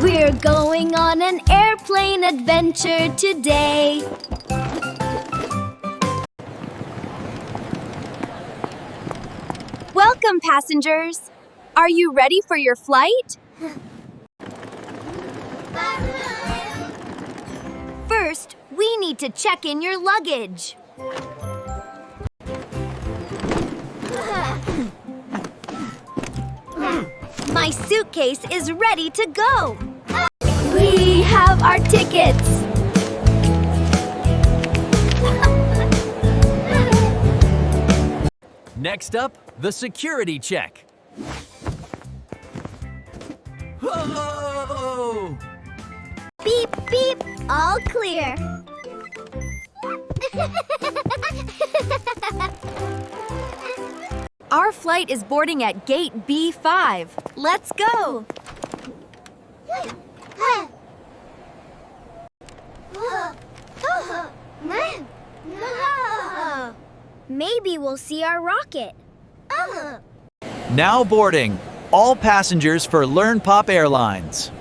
We're going on an airplane adventure today. Welcome, passengers. Are you ready for your flight? First, we need to check in your luggage. My suitcase is ready to go. We have our tickets. Next up, the security check. Whoa! Beep, beep, all clear. Our flight is boarding at gate B5. Let's go. Maybe we'll see our rocket. Now boarding. All passengers for Learn Pop Airlines.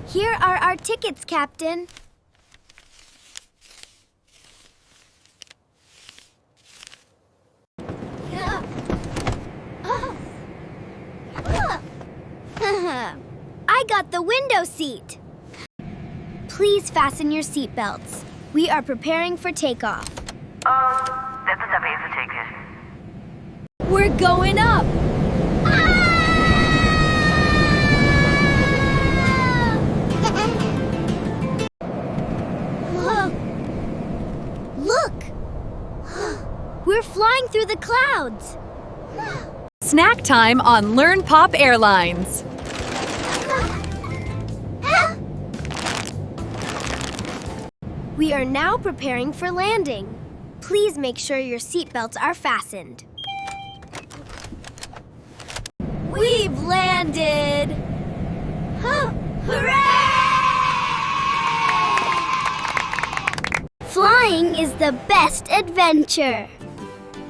Here are our tickets, Captain. I got the window seat. Please fasten your seatbelts. We are preparing for takeoff. We're going up. Look! We're flying through the clouds. Snack time on Learn Pop Airlines. We are now preparing for landing. Please make sure your seatbelts are fastened. We've landed. Hooray! Flying is the best adventure.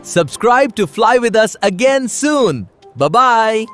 Subscribe to fly with us again soon. Bye-bye.